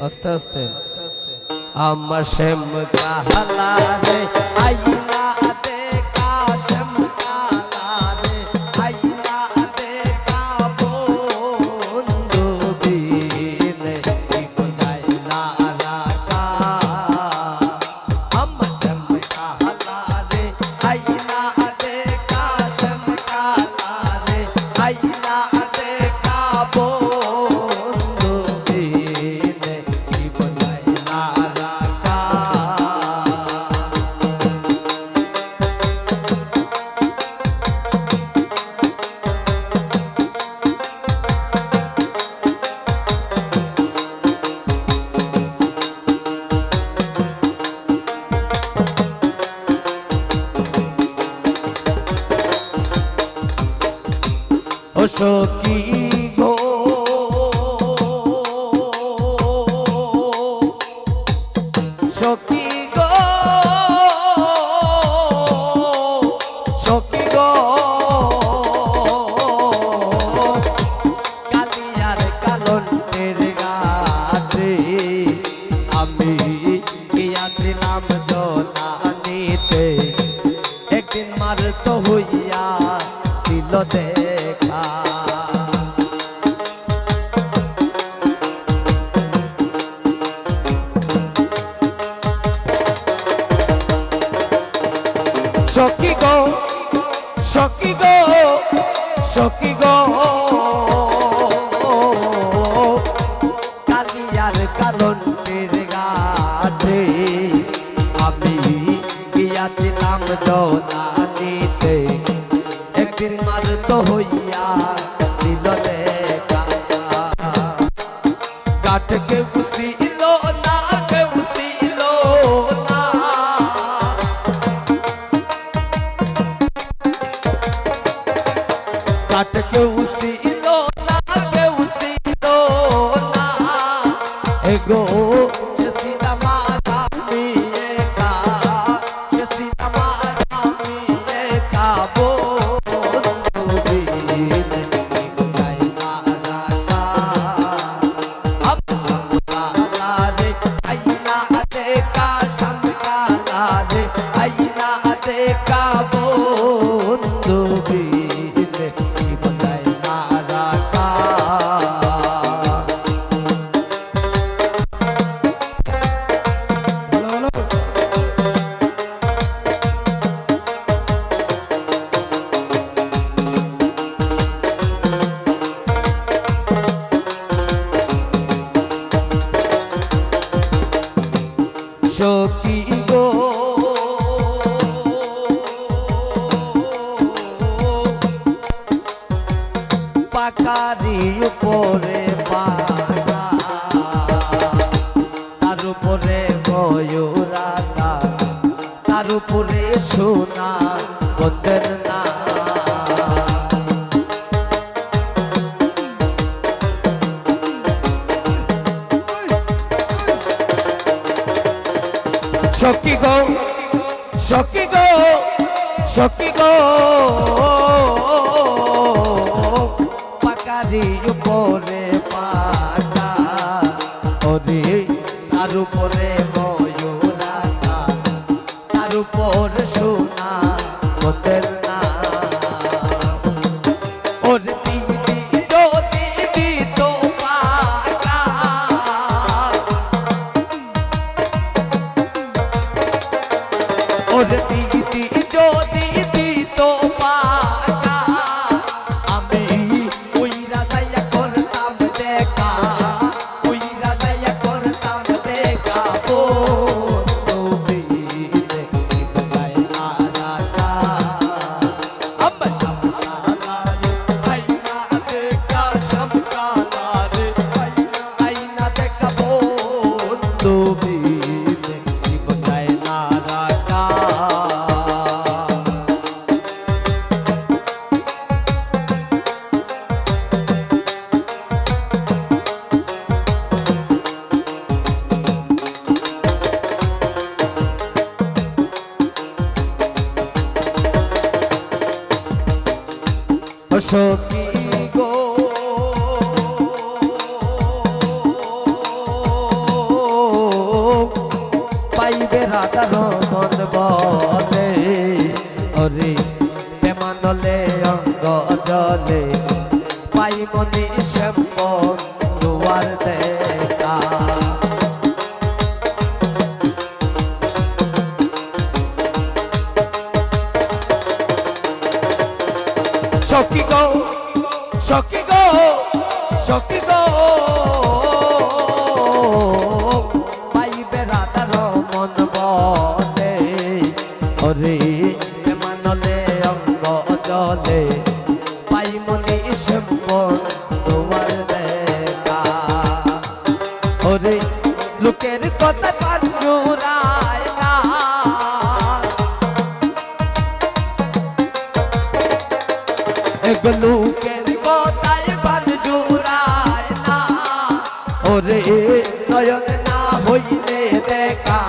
আস্তে আস্তে আমার শ্যাম কালা রে আইনা দেখা শ্যাম কালা রে আইনা দেখা বন্ধু বিনে কি কোথায় না রাখা আমার শ্যাম কালা রে আইনা দেখা শ্যাম কালা রে আইনা দেখা বন্ধু বিনে কি কোথায় না রাখা ও সখী গো সখী গো সখী গো কালিয়ার কালন্টের গাছে আমি গিয়াছিলাম জলানিতে একদিন মার তো হইয়া ছিল দেখা সখী গো সখী গো সখী গো কালিয়ার কালন্টের গাছে আমি গিয়াছিলাম জলানিতে একদিন মার তো হইয়া ছিল দেখা গাঠ কেউ ছিল না কেউ ছিল না গাঠ কেউ ছিল না কেউ ছিল না এগো সে সীতা আমি একা সে সীতা আমি একা বন্ধু বিনে কি কোথায় না রাখা আমার কালা রে আইনা দেখা শ্যাম কালা রে আইনা দেখা বন্ধু বিনে কি কোথায় না রাখা সখী গো পাকারি উপরে পাকা তার উপরে ময়ূরাকা তার উপরে সোনা বন্ধের না সখী গো সখী গো সখী গো পাকারি উপরে পাকা ওরে তার উপরে ময়ূরাকা তার উপরে সোনা বন্ধের না ওরে দিদি যদি দিত পাকা ওরে দিদি যদি দিত পাকা আমি উইরা যাইয়া করতাম দেখা উইরা যাইয়া করতাম দেখা বন্ধু বিনে কি কোথায় না রাখা আমার শ্যাম কালা রে আইনা দেখা শ্যাম কালা রে আইনা দেখা বন্ধু বিনে কি কোথায় না রাখা সখী। রাধার মন বলে ওরে প্রেমানলে অঙ্গ জলে পাই মনি শ্যাম্পন দুয়ার দেখা সখী গো সখী গো সখী গো পাইবে রাধার মন বলে ওরে প্রেমানলে অঙ্গ জলে পাই মনি শ্যাম্পন দুয়ার দেখা ওরে লোকের কথা পান জুড়ায় না লোকের কথায় পান জুড়ায় না ওরে নয়ন না হইলে দেখা